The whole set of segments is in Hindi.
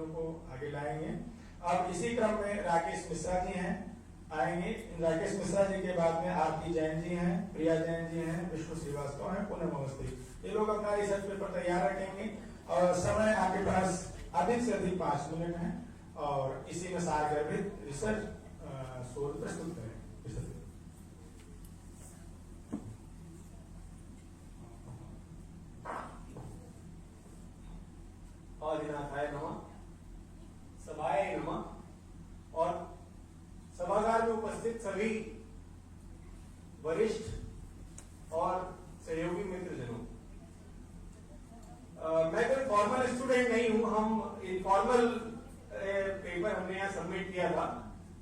चीजों को आगे लाएंगे। अब इसी क्रम में राकेश मिश्रा जी हैं आएंगे। राकेश मिश्रा जी के बाद में आरती जैन जी हैं, प्रिया जैन जी हैं, विष्णु श्रीवास्तव हैं, पुनः अवस्थी। ये लोग अपना रिसर्च पेपर तैयार रखेंगे और समय आपके पास अधिक से अधिक 5 मिनट है और इसी में सारगर्भित रिसर्च शोध प्रस्तुत करें। अधिनाथाय नमः, सभाय नमः और सभागार में उपस्थित सभी वरिष्ठ और सहयोगी मित्रजनों, मैं कोई फॉर्मल स्टूडेंट नहीं हूं। हम इनफॉर्मल पेपर हमने यहाँ सबमिट किया था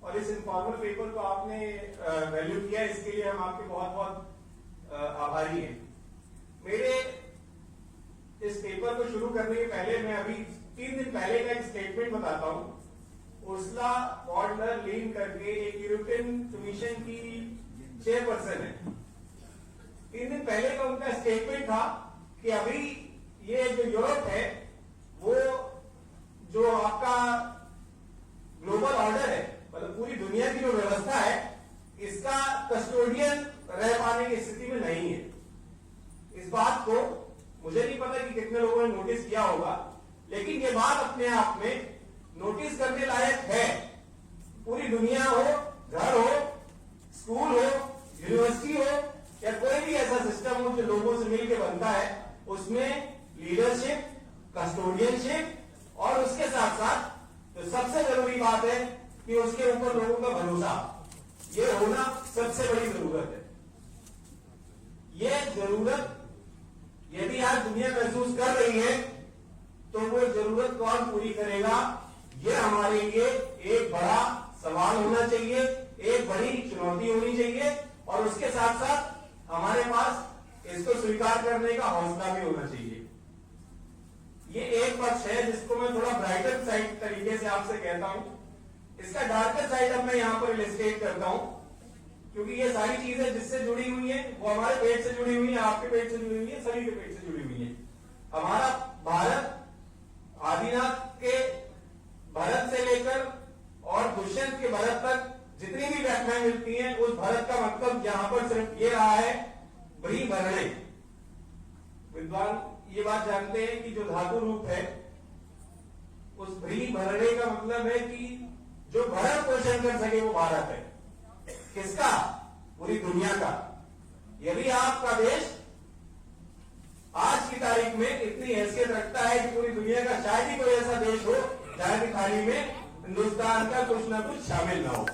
और इस इनफॉर्मल पेपर को आपने वैल्यू किया, इसके लिए हम आपके बहुत बहुत आभारी हैं। मेरे इस पेपर को शुरू करने के पहले मैं अभी 3 दिन पहले का एक स्टेटमेंट बताता हूं। उर्सुला वॉन डर लीन करके एक यूरोपियन कमीशन की चेयरपर्सन है। 3 दिन पहले का उनका स्टेटमेंट था कि अभी ये जो यूरोप है वो जो आपका ग्लोबल ऑर्डर है, मतलब पूरी दुनिया की जो व्यवस्था है, इसका कस्टोडियन रह पाने की स्थिति में नहीं है। इस बात को मुझे नहीं पता कि कितने लोगों ने नोटिस किया होगा, लेकिन ये बात अपने आप में नोटिस करने लायक है। पूरी दुनिया हो, घर हो, स्कूल हो, यूनिवर्सिटी हो या कोई भी ऐसा सिस्टम हो जो लोगों से मिलकर बनता है, उसमें लीडरशिप, कस्टोडियनशिप और उसके साथ साथ जो सबसे जरूरी बात है कि उसके ऊपर लोगों का भरोसा, ये होना सबसे बड़ी जरूरत है। ये जरूरत यदि आज दुनिया महसूस कर रही है तो वो जरूरत कौन पूरी करेगा, ये हमारे लिए एक बड़ा सवाल होना चाहिए, एक बड़ी चुनौती होनी चाहिए और उसके साथ साथ हमारे पास इसको स्वीकार करने का हौसला भी होना चाहिए। ये एक पक्ष है जिसको मैं थोड़ा ब्राइटर साइड तरीके से आपसे कहता हूं। इसका डार्कर साइड अब मैं यहां पर इलस्ट्रेट करता हूं, क्योंकि ये सारी चीजें जिससे जुड़ी हुई है वो हमारे पेट से जुड़ी हुई है, आपके पेट से जुड़ी हुई है, सभी के पेट से जुड़ी हुई है। हमारा भारत आदिनाथ के भरत से लेकर और दुष्यंत के भरत तक जितनी भी व्याख्याएं मिलती हैं, उस भरत का मतलब यहां पर सिर्फ ये रहा है, बड़ी भरणे। विद्वान ये बात जानते हैं कि जो धातु रूप है उस भरी भरणे का मतलब है कि जो भरत पोषण कर सके वो भारत है। किसका? पूरी दुनिया का। यदि आपका देश आज की तारीख में इतनी हैसियत रखता है कि पूरी दुनिया का शायद ही कोई ऐसा देश हो जहां की थाली में हिंदुस्तान का कुछ ना कुछ शामिल ना हो,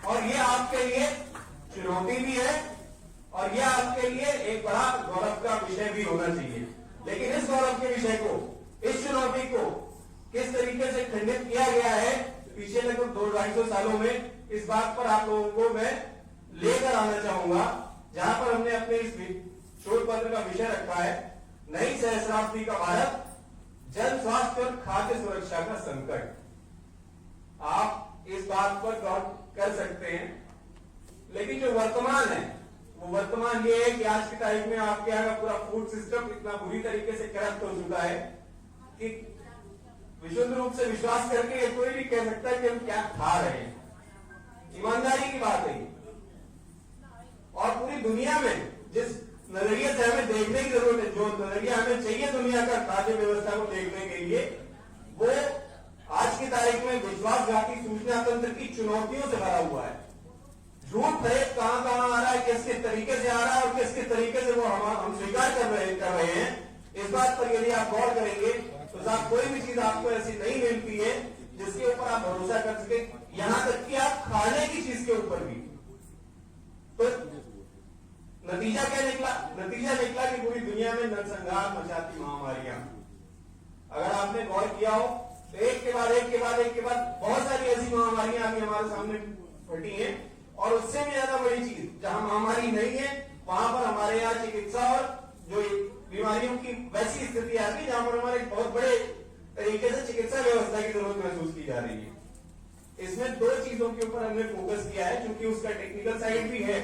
और ये आपके लिए चुनौती भी है और यह आपके लिए एक बड़ा गौरव का विषय भी होना चाहिए। लेकिन इस गौरव के विषय को, इस चुनौती को किस तरीके से खंडित किया गया है पीछे लगभग 200-250 सालों में, इस बात पर आप लोगों को मैं लेकर आना चाहूंगा। जहां पर हमने अपने इस शोध पत्र का विषय रखा है, नई सहस्राब्दी का भारत, जन स्वास्थ्य और खाद्य सुरक्षा का संकट। आप इस बात पर गौर कर सकते हैं, लेकिन जो वर्तमान है वो वर्तमान ये है कि आज की तारीख में आपके यहाँ का पूरा फूड सिस्टम इतना बुरी तरीके से करप्ट हो चुका है कि विशुद्ध रूप से विश्वास करके कोई भी कह सकता है कि हम क्या खा रहे हैं। ईमानदारी की बात है। और पूरी दुनिया में जिस नजरिए से हमें देखने की जरूरत है, जो नजरिया हमें चाहिए दुनिया का खाद्य व्यवस्था को देखने के लिए, वो आज की तारीख में विश्वासघाती सूचना तंत्र की चुनौतियों से भरा हुआ है। झूठ फरेब कहां कहां आ रहा है, किस किस तरीके से आ रहा है और किस किस तरीके से वो हम स्वीकार कर रहे हैं। इस बात पर यदि आप गौर करेंगे तो साहब कोई भी चीज आपको ऐसी नहीं मिलती है जिसके ऊपर आप भरोसा कर सके, यहां तक कि आप खाने की चीज के ऊपर भी। तो नतीजा क्या निकला? नतीजा निकला कि पूरी दुनिया में नरसंहार मचाती महामारियां। अगर आपने गौर किया हो तो एक के बाद एक के बाद एक के बाद बहुत सारी ऐसी महामारियां आगे हमारे सामने फटी हैं, और उससे भी ज्यादा बड़ी चीज, जहां महामारी नहीं है वहां पर हमारे यहाँ चिकित्सा और जो बीमारियों की वैसी स्थिति आ गई जहां पर हमारे बहुत बड़े तरीके से चिकित्सा व्यवस्था की जरूरत महसूस की जा रही है। इसमें 2 चीजों के ऊपर हमने फोकस किया है, क्योंकि उसका टेक्निकल साइड भी है,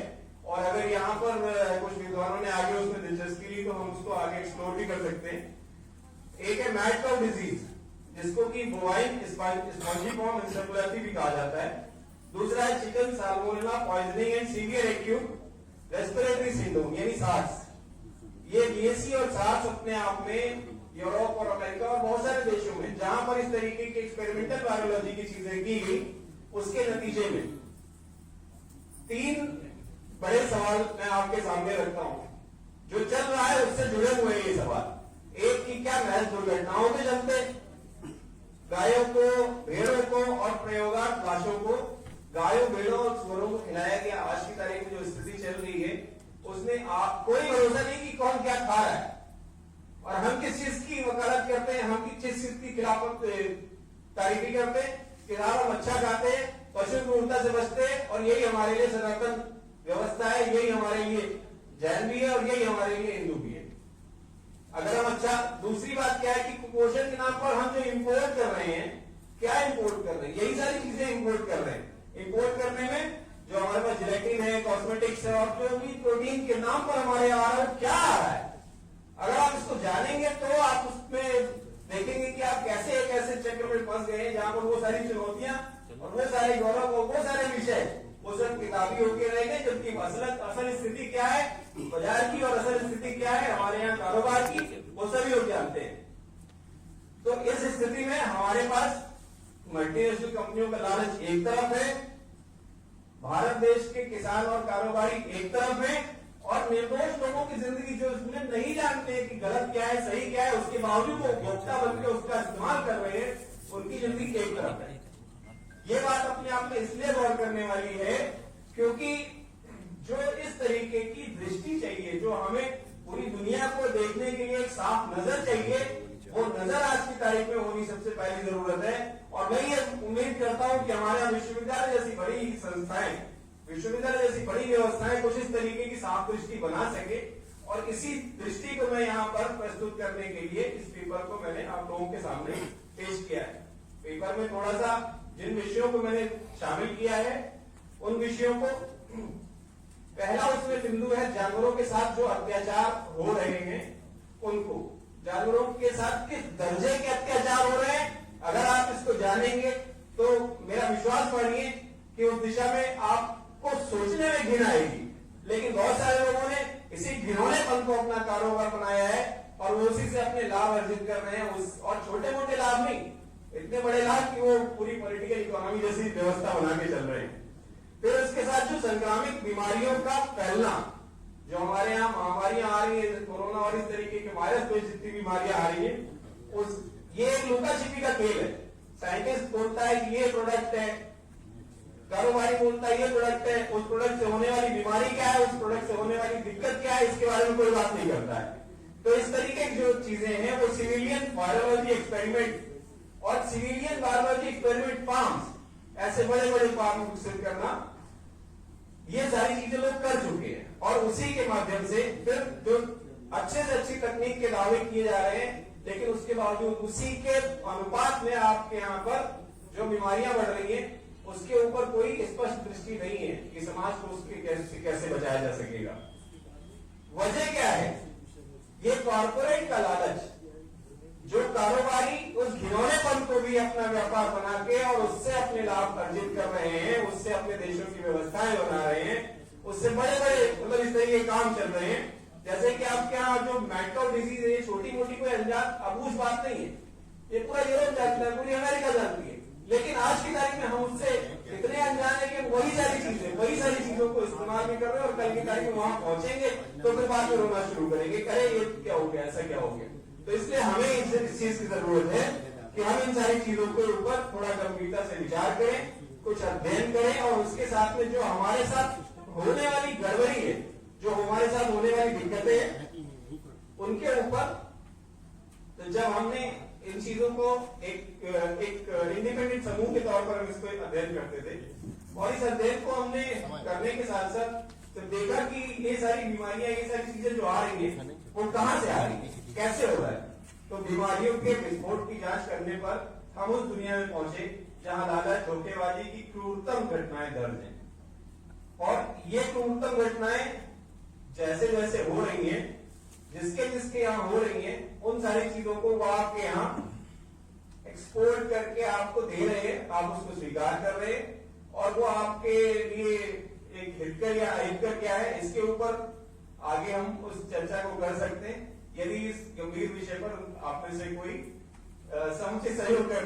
और अगर यहाँ पर कुछ विद्वानों ने आगे उसमें दिलचस्पी ली तो हम उसको आगे एक्सप्लोर भी कर सकते हैं। एक है मैड काउ डिजीज, जिसको कि बोवाइन स्पॉन्जिफॉर्म एन्सेफेलाइटिस भी कहा जाता है। दूसरा है chicken salmonella poisoning and severe acute respiratory syndrome यानी सार्स। ये बीएससी और सार्स अपने आप में यूरोप और अमेरिका और बहुत सारे देशों में जहां पर इस तरीके की एक्सपेरिमेंटल वायरोलॉजी की चीजें की गई, उसके नतीजे में 3 बड़े सवाल मैं आपके सामने रखता हूं जो चल रहा है, उससे जुड़े हुए ये सवाल। एक की क्या महज दुर्घटनाओं के चलते गायों को, भेड़ों को और प्रयोगार्थ लाशों को गायों, भेड़ों और सुअरों को खिलाया गया। आज की तारीख में जो स्थिति चल रही है उसमें कोई भरोसा नहीं कि कौन क्या खा रहा है और हम किस चीज की वकालत करते हैं, हम किस चीज की खिलाफ तारीफी करते हैं कि हम अच्छा खाते हैं, पशु क्रूरता से बचते हैं और यही हमारे लिए सनातन व्यवस्था है, यही हमारे लिए जैन भी है और यही हमारे लिए हिंदू भी है। अगर हम अच्छा, दूसरी बात क्या है कि कुपोषण के नाम पर हम जो इंपोर्ट कर रहे हैं, क्या इंपोर्ट कर रहे हैं, यही सारी चीजें इंपोर्ट कर रहे हैं। इंपोर्ट करने में जो हमारे पास जिलेटिन है, कॉस्मेटिक्स है और जो भी प्रोटीन के नाम पर हमारे आ रहा है क्या आ रहा है, अगर आप इसको जानेंगे तो आप उसमें देखेंगे कि आप कैसे एक ऐसे चक्र में फंस गए हैं जहां पर वो सारी चुनौतियां और वो सारे गौरव और वो सारे विषय वो सब किताबी होके रह गए, जबकि असल स्थिति क्या है बाजार की और असल स्थिति क्या है हमारे यहाँ कारोबार की, वो सभी लोग जानते हैं। तो इस स्थिति में हमारे पास मल्टीनेशनल कंपनियों का लालच एक तरफ है, भारत देश के किसान और कारोबारी एक तरफ है और निर्दोष लोगों की जिंदगी जो इसमें नहीं जानते कि गलत क्या है सही क्या है, उसके बावजूद वो उपभोक्ता बनकर उसका इस्तेमाल कर रहे हैं, उनकी जिंदगी एक तरफ है। ये बात अपने आप में इसलिए गौर करने वाली है क्योंकि जो इस तरीके की दृष्टि चाहिए, जो हमें पूरी दुनिया को देखने के लिए एक साफ नजर चाहिए, वो नजर आज की तारीख में होनी सबसे पहली जरूरत है। और मैं ये उम्मीद करता हूं कि हमारे विश्वविद्यालय जैसी बड़ी संस्थाएं, विश्वविद्यालय जैसी बड़ी व्यवस्थाएं कुछ इस तरीके की साफ दृष्टि बना सके और इसी दृष्टि को मैं यहाँ पर प्रस्तुत करने के लिए इस पेपर को मैंने आप लोगों के सामने पेश किया है। पेपर में थोड़ा सा जिन विषयों को मैंने शामिल किया है उन विषयों को, पहला उसमें बिंदु है जानवरों के साथ जो अत्याचार हो रहे हैं उनको, जानवरों के साथ किस दर्जे के अत्याचार हो रहे हैं, अगर आप इसको जानेंगे तो मेरा विश्वास मानिए कि उस दिशा में आपको सोचने में घिन आएगी। लेकिन बहुत सारे लोगों ने इसी घिनौनेपन को अपना कारोबार बनाया है और वो उसी से अपने लाभ अर्जित कर रहे हैं, और छोटे मोटे लाभ नहीं, इतने बड़े लाभ कि वो पूरी पॉलिटिकल इकोनॉमी जैसी व्यवस्था बना के चल रहे हैं। फिर उसके साथ जो संक्रामक बीमारियों का फैलना, जो हमारे यहाँ महामारियां आ रही है, कोरोना और इस तरीके के वायरस में जितनी बीमारियां आ रही है, उस ये एक लुका छिपी का खेल है। साइंटिस्ट बोलता है कि ये प्रोडक्ट है, कारोबारी बोलता है ये प्रोडक्ट है, उस प्रोडक्ट से होने वाली बीमारी क्या है, उस प्रोडक्ट से होने वाली दिक्कत क्या है, इसके बारे में कोई बात नहीं करता है। तो इस तरीके की जो चीजें हैं वो सिविलियन वायरोलॉजी एक्सपेरिमेंट और सिविलियन वायरोलॉजी एक्सपेरिमेंट फार्म्स, ऐसे बड़े बड़े फार्म विकसित करना, ये सारी चीजें लोग कर चुके हैं और उसी के माध्यम से फिर जो अच्छे से अच्छी तकनीक के दावे किए जा रहे हैं, लेकिन उसके बावजूद उसी के अनुपात में आपके यहाँ पर जो बीमारियां बढ़ रही हैं उसके ऊपर कोई स्पष्ट दृष्टि नहीं है कि समाज को उसके कैसे बचाया जा सकेगा। वजह क्या है? ये कॉर्पोरेट का लालच, जो कारोबारी उस घिनौनेपन को भी अपना व्यापार बना के और उससे अपने लाभ अर्जित कर रहे हैं, उससे अपने देशों की व्यवस्थाएं बना रहे हैं, उससे बड़े बड़े मतलब इस तरीके काम चल रहे हैं। जैसे कि आपके यहाँ जो मैटकाउ डिजीज है, छोटी मोटी कोई अनजान अबूझ बात नहीं है, ये पूरा यूरोप जानता है, पूरी अमेरिका जानती है। लेकिन आज की तारीख में हम उससे इतने अनजान है कि वही सारी चीजों को इस्तेमाल भी कर रहे हैं और कल की तारीख में वहां पहुंचेंगे तो फिर बाद में रोना शुरू करेंगे, करे ये क्या हो गया, ऐसा क्या हो गया। तो इसलिए हमें इस चीज की जरूरत है कि हम इन सारी चीजों के ऊपर थोड़ा गंभीरता से विचार करें, कुछ अध्ययन करें और उसके साथ में जो हमारे साथ होने वाली गड़बड़ी है, जो हमारे साथ होने वाली दिक्कतें हैं, उनके ऊपर तो जब हमने इन चीजों को एक इंडिपेंडेंट समूह के तौर पर हम इसको अध्ययन करते थे और इस अध्ययन को हमने करने के साथ साथ तो देखा कि ये सारी बीमारियां, ये सारी चीजें जो आ रही है वो कहां से आ रही है, कैसे हो रहा है। तो बीमारियों के विस्फोट की जांच करने पर हम उस दुनिया में पहुंचे जहां लालच, धोखेबाजी की क्रूरतम घटनाएं दर्ज हैं और ये क्रूरतम घटनाएं जैसे जैसे हो रही हैं, जिसके यहाँ हो रही हैं, उन सारी चीजों को वो आपके यहाँ एक्सपोर्ट करके आपको दे रहे हैं, आप उसको स्वीकार कर रहे हैं और वो आपके लिए एक हितकर या अहितकर क्या है, इसके ऊपर आगे हम उस चर्चा को कर सकते हैं। यदि इस गंभीर विषय पर आप में से कोई समुचित सहयोग करने